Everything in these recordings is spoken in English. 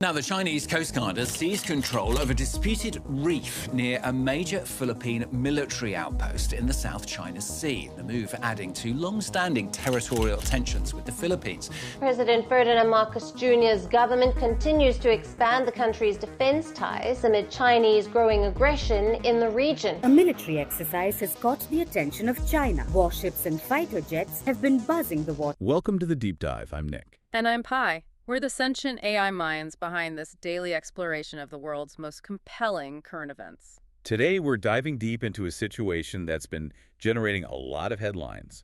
Now, the Chinese Coast Guard has seized control of a disputed reef near a major Philippine military outpost in the South China Sea, the move adding to long-standing territorial tensions with the Philippines. President Ferdinand Marcos Jr.'s government continues to expand the country's defense ties amid Chinese growing aggression in the region. A military exercise has caught the attention of China. Warships and fighter jets have been buzzing the water. Welcome to the Deep Dive. I'm Nick. And I'm Pi. We're the sentient AI minds behind this daily exploration of the world's most compelling current events. Today, we're diving deep into a situation that's been generating a lot of headlines.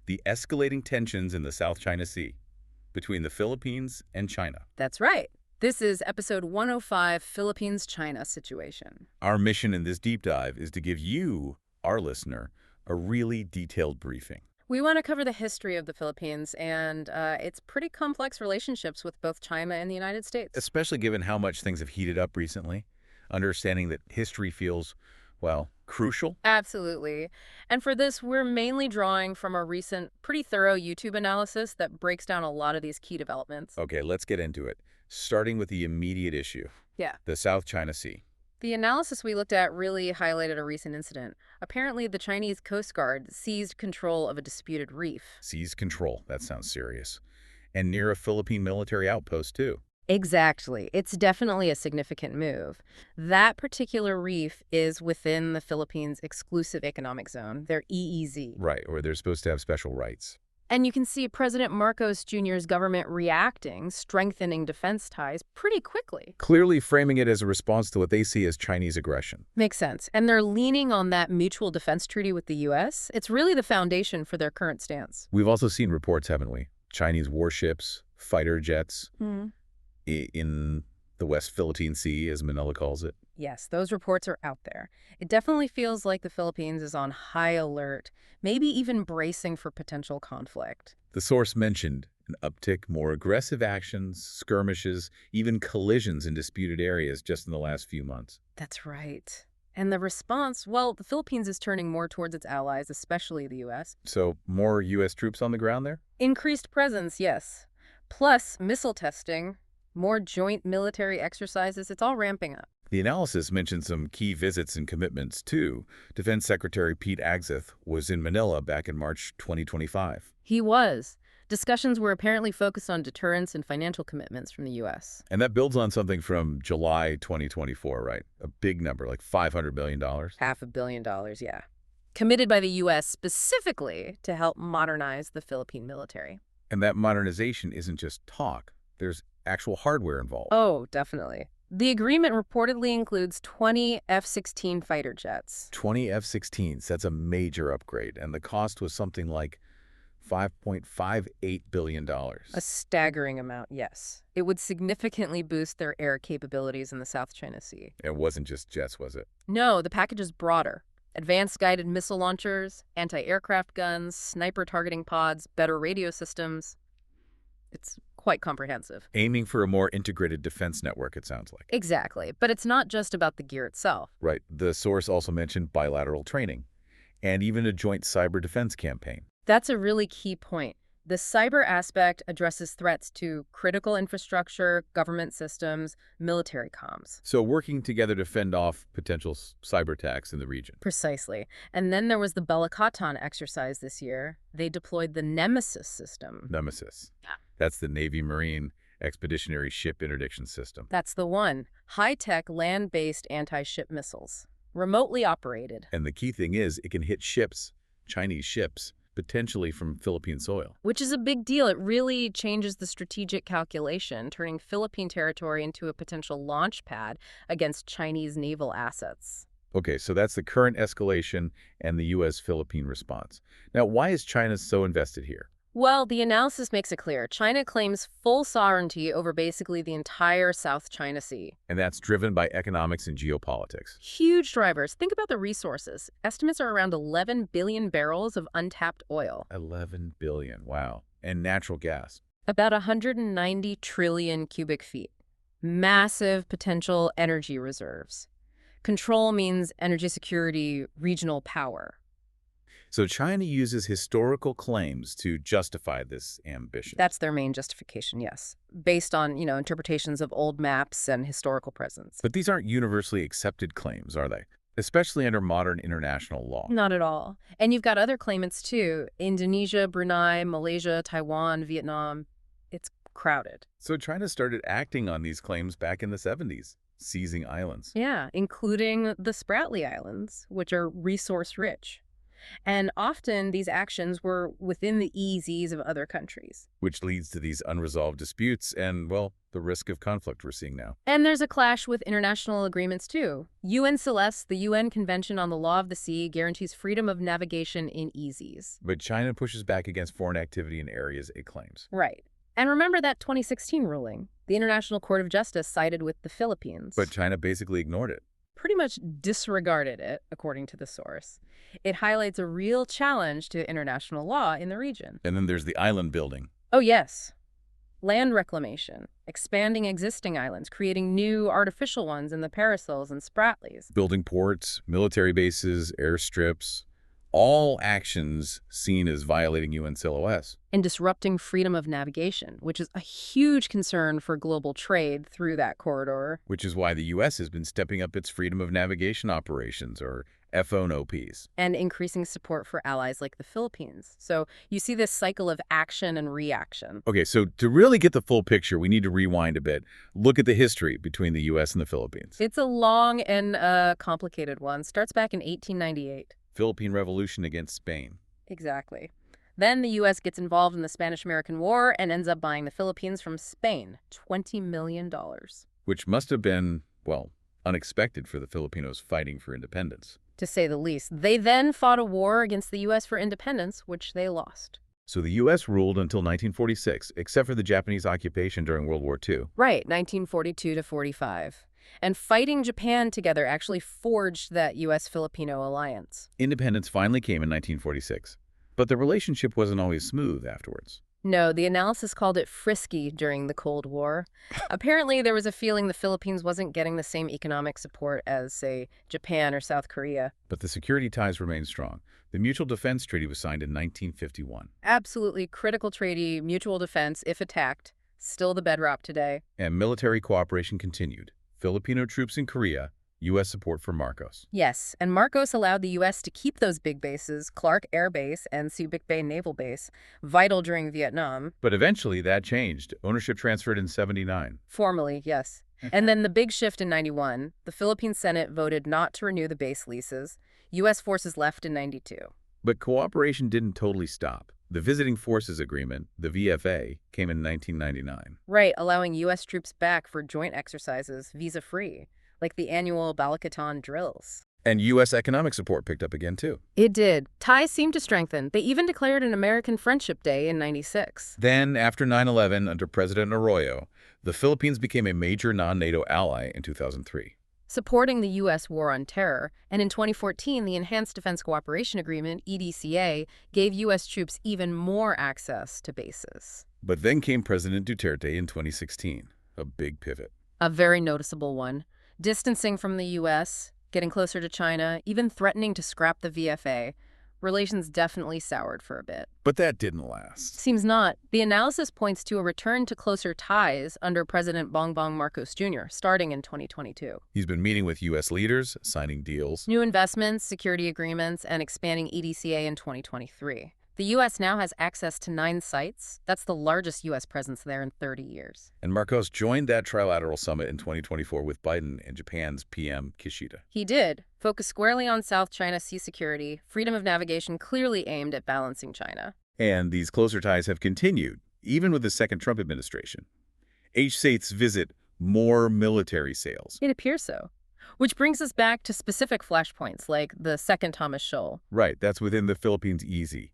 The escalating tensions in the South China Sea between the Philippines and China. That's right. This is episode 105, Philippines-China situation. Our mission in this deep dive is to give you, our listener, a really detailed briefing. We want to cover the history of the Philippines and its pretty complex relationships with both China and the United States. Especially given how much things have heated up recently, understanding that history feels, well, crucial. Absolutely. And for this, we're mainly drawing from a recent, pretty thorough YouTube analysis that breaks down a lot of these key developments. Okay, let's get into it. Starting with the immediate issue. Yeah. The South China Sea. The analysis we looked at really highlighted a recent incident. Apparently, the Chinese Coast Guard seized control of a disputed reef. Seized control. That sounds serious. And near a Philippine military outpost, too. Exactly. It's definitely a significant move. That particular reef is within the Philippines' exclusive economic zone, their EEZ. Right, or they're supposed to have special rights. And you can see President Marcos Jr.'s government reacting, strengthening defense ties pretty quickly. Clearly framing it as a response to what they see as Chinese aggression. Makes sense. And they're leaning on that mutual defense treaty with the U.S. It's really the foundation for their current stance. We've also seen reports, haven't we? Chinese warships, fighter jets in the West Philippine Sea, as Manila calls it. Yes, those reports are out there. It definitely feels like the Philippines is on high alert, maybe even bracing for potential conflict. The source mentioned an uptick, more aggressive actions, skirmishes, even collisions in disputed areas just in the last few months. That's right. And the response, well, the Philippines is turning more towards its allies, especially the U.S. So more U.S. troops on the ground there? Increased presence, yes. Plus missile testing, more joint military exercises, it's all ramping up. The analysis mentioned some key visits and commitments, too. Defense Secretary Pete Hegseth was in Manila back in March 2025. He was. Discussions were apparently focused on deterrence and financial commitments from the U.S. And that builds on something from July 2024, right? A big number, like $500 million. $500 million, yeah. Committed by the U.S. specifically to help modernize the Philippine military. And that modernization isn't just talk. There's actual hardware involved. Oh, definitely. The agreement reportedly includes 20 F-16 fighter jets. 20 F-16s, that's a major upgrade. And the cost was something like $5.58 billion. A staggering amount, yes. It would significantly boost their air capabilities in the South China Sea. It wasn't just jets, was it? No, the package is broader. Advanced guided missile launchers, anti-aircraft guns, sniper targeting pods, better radio systems. It's quite comprehensive. Aiming for a more integrated defense network, it sounds like. Exactly. But it's not just about the gear itself. Right. The source also mentioned bilateral training and even a joint cyber defense campaign. That's a really key point. The cyber aspect addresses threats to critical infrastructure, government systems, military comms. So working together to fend off potential cyber attacks in the region. Precisely. And then there was the Balikatan exercise this year. They deployed the Nemesis system. Nemesis. Yeah. That's the Navy Marine Expeditionary Ship Interdiction System. That's the one. High-tech, land-based anti-ship missiles. Remotely operated. And the key thing is it can hit ships, Chinese ships, potentially from Philippine soil. Which is a big deal. It really changes the strategic calculation, turning Philippine territory into a potential launch pad against Chinese naval assets. Okay, so that's the current escalation and the U.S.-Philippine response. Now, why is China so invested here? Well, the analysis makes it clear. China claims full sovereignty over basically the entire South China Sea. And that's driven by economics and geopolitics. Huge drivers. Think about the resources. Estimates are around 11 billion barrels of untapped oil. 11 billion, wow. And natural gas. About 190 trillion cubic feet. Massive potential energy reserves. Control means energy security, regional power. So China uses historical claims to justify this ambition. That's their main justification, yes, based on, interpretations of old maps and historical presence. But these aren't universally accepted claims, are they? Especially under modern international law. Not at all. And you've got other claimants, too. Indonesia, Brunei, Malaysia, Taiwan, Vietnam. It's crowded. So China started acting on these claims back in the 70s, seizing islands. Yeah, including the Spratly Islands, which are resource-rich. And often these actions were within the EEZs of other countries. Which leads to these unresolved disputes and, well, the risk of conflict we're seeing now. And there's a clash with international agreements, too. UNCLOS, the UN Convention on the Law of the Sea, guarantees freedom of navigation in EEZs. But China pushes back against foreign activity in areas it claims. Right. And remember that 2016 ruling? The International Court of Justice sided with the Philippines. But China basically ignored it. Pretty much disregarded it, according to the source. It highlights a real challenge to international law in the region. And then there's the island building. Oh, yes. Land reclamation, expanding existing islands, creating new artificial ones in the Paracels and Spratlys. Building ports, military bases, airstrips, all actions seen as violating UNCLOS. And disrupting freedom of navigation, which is a huge concern for global trade through that corridor. Which is why the U.S. has been stepping up its freedom of navigation operations, or FONOPs. And increasing support for allies like the Philippines. So you see this cycle of action and reaction. Okay, so to really get the full picture, we need to rewind a bit. Look at the history between the U.S. and the Philippines. It's a long and complicated one. Starts back in 1898. Philippine Revolution against Spain. Exactly. Then the U.S. gets involved in the Spanish-American War and ends up buying the Philippines from Spain. $20 million. Which must have been, well, unexpected for the Filipinos fighting for independence. To say the least. They then fought a war against the U.S. for independence, which they lost. So the U.S. ruled until 1946, except for the Japanese occupation during World War II. Right, 1942 to 45. And fighting Japan together actually forged that U.S.-Filipino alliance. Independence finally came in 1946, but the relationship wasn't always smooth afterwards. No, the analysis called it frisky during the Cold War. Apparently, there was a feeling the Philippines wasn't getting the same economic support as, say, Japan or South Korea. But the security ties remained strong. The Mutual Defense Treaty was signed in 1951. Absolutely critical treaty, mutual defense, if attacked, still the bedrock today. And military cooperation continued. Filipino troops in Korea, U.S. support for Marcos. Yes, and Marcos allowed the U.S. to keep those big bases, Clark Air Base and Subic Bay Naval Base, vital during Vietnam. But eventually that changed. Ownership transferred in '79. Formally, yes. And then the big shift in '91, the Philippine Senate voted not to renew the base leases. U.S. forces left in '92. But cooperation didn't totally stop. The Visiting Forces Agreement, the VFA, came in 1999. Right, allowing U.S. troops back for joint exercises, visa-free, like the annual Balakatan drills. And U.S. economic support picked up again, too. It did. Ties seemed to strengthen. They even declared an American Friendship Day in '96. Then, after 9/11, under President Arroyo, the Philippines became a major non-NATO ally in 2003. Supporting the U.S. war on terror, and in 2014, the Enhanced Defense Cooperation Agreement, EDCA, gave U.S. troops even more access to bases. But then came President Duterte in 2016, a big pivot. A very noticeable one. Distancing from the U.S., getting closer to China, even threatening to scrap the VFA. Relations definitely soured for a bit. But that didn't last. Seems not. The analysis points to a return to closer ties under President Bongbong Marcos Jr., starting in 2022. He's been meeting with U.S. leaders, signing deals. New investments, security agreements, and expanding EDCA in 2023. The U.S. now has access to 9 sites. That's the largest U.S. presence there in 30 years. And Marcos joined that trilateral summit in 2024 with Biden and Japan's PM Kishida. He did, focus squarely on South China Sea security, freedom of navigation clearly aimed at balancing China. And these closer ties have continued, even with the second Trump administration. H-States visit more military sales. It appears so. Which brings us back to specific flashpoints, like the second Thomas Shoal. Right, that's within the Philippines EEZ.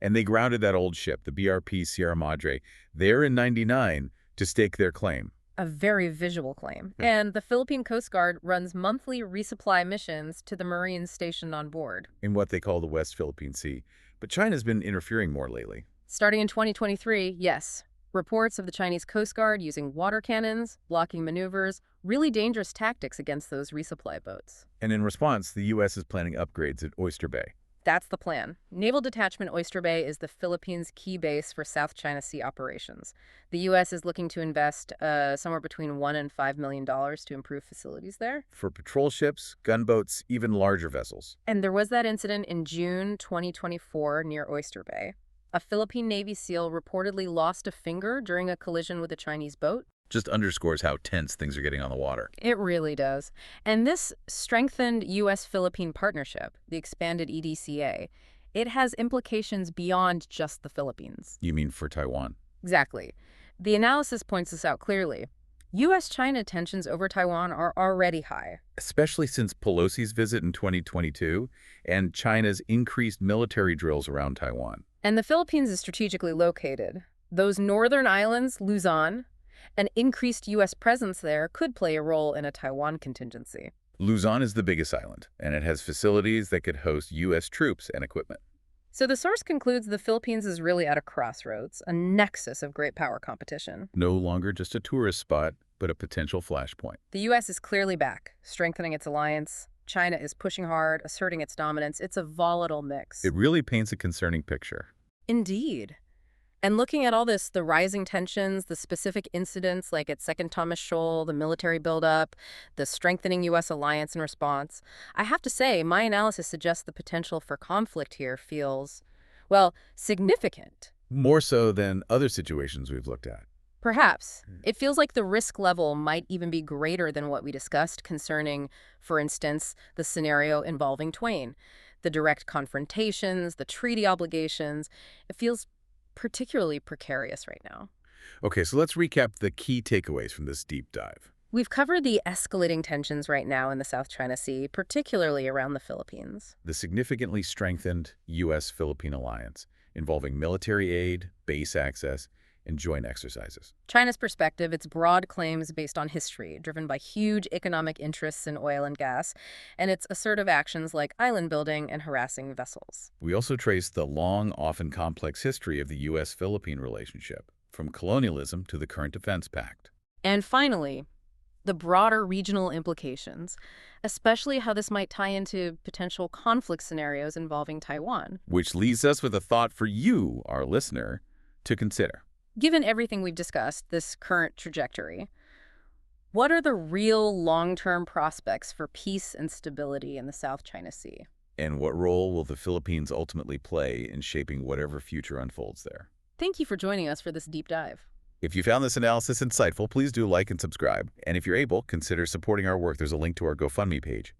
And they grounded that old ship, the BRP Sierra Madre, there in '99 to stake their claim. A very visual claim. And the Philippine Coast Guard runs monthly resupply missions to the Marines stationed on board. In what they call the West Philippine Sea. But China's been interfering more lately. Starting in 2023, yes. Reports of the Chinese Coast Guard using water cannons, blocking maneuvers, really dangerous tactics against those resupply boats. And in response, the U.S. is planning upgrades at Oyster Bay. That's the plan. Naval Detachment Oyster Bay is the Philippines' key base for South China Sea operations. The U.S. is looking to invest somewhere between $1 and $5 million to improve facilities there. For patrol ships, gunboats, even larger vessels. And there was that incident in June 2024 near Oyster Bay. A Philippine Navy SEAL reportedly lost a finger during a collision with a Chinese boat. Just underscores how tense things are getting on the water. It really does. And this strengthened U.S.-Philippine partnership, the expanded EDCA, it has implications beyond just the Philippines. You mean for Taiwan? Exactly. The analysis points this out clearly. U.S.-China tensions over Taiwan are already high. Especially since Pelosi's visit in 2022 and China's increased military drills around Taiwan. And the Philippines is strategically located. Those northern islands, Luzon, an increased U.S. presence there could play a role in a Taiwan contingency. Luzon is the biggest island, and it has facilities that could host U.S. troops and equipment. So the source concludes the Philippines is really at a crossroads, a nexus of great power competition. No longer just a tourist spot, but a potential flashpoint. The U.S. is clearly back, strengthening its alliance. China is pushing hard, asserting its dominance. It's a volatile mix. It really paints a concerning picture. Indeed. And looking at all this, the rising tensions, the specific incidents like at Second Thomas Shoal, the military buildup, the strengthening U.S. alliance in response, I have to say my analysis suggests the potential for conflict here feels, well, significant. More so than other situations we've looked at. Perhaps. It feels like the risk level might even be greater than what we discussed concerning, for instance, the scenario involving Twain. The direct confrontations, the treaty obligations. It feels particularly precarious right now. Okay, so let's recap the key takeaways from this deep dive. We've covered the escalating tensions right now in the South China Sea, particularly around the Philippines. The significantly strengthened U.S.-Philippine alliance, involving military aid, base access, and joint exercises. China's perspective, its broad claims based on history, driven by huge economic interests in oil and gas, and its assertive actions like island building and harassing vessels. We also traced the long, often complex history of the U.S.-Philippine relationship, from colonialism to the current defense pact. And finally, the broader regional implications, especially how this might tie into potential conflict scenarios involving Taiwan. Which leaves us with a thought for you, our listener, to consider. Given everything we've discussed, this current trajectory, what are the real long-term prospects for peace and stability in the South China Sea? And what role will the Philippines ultimately play in shaping whatever future unfolds there? Thank you for joining us for this deep dive. If you found this analysis insightful, please do like and subscribe. And if you're able, consider supporting our work. There's a link to our GoFundMe page.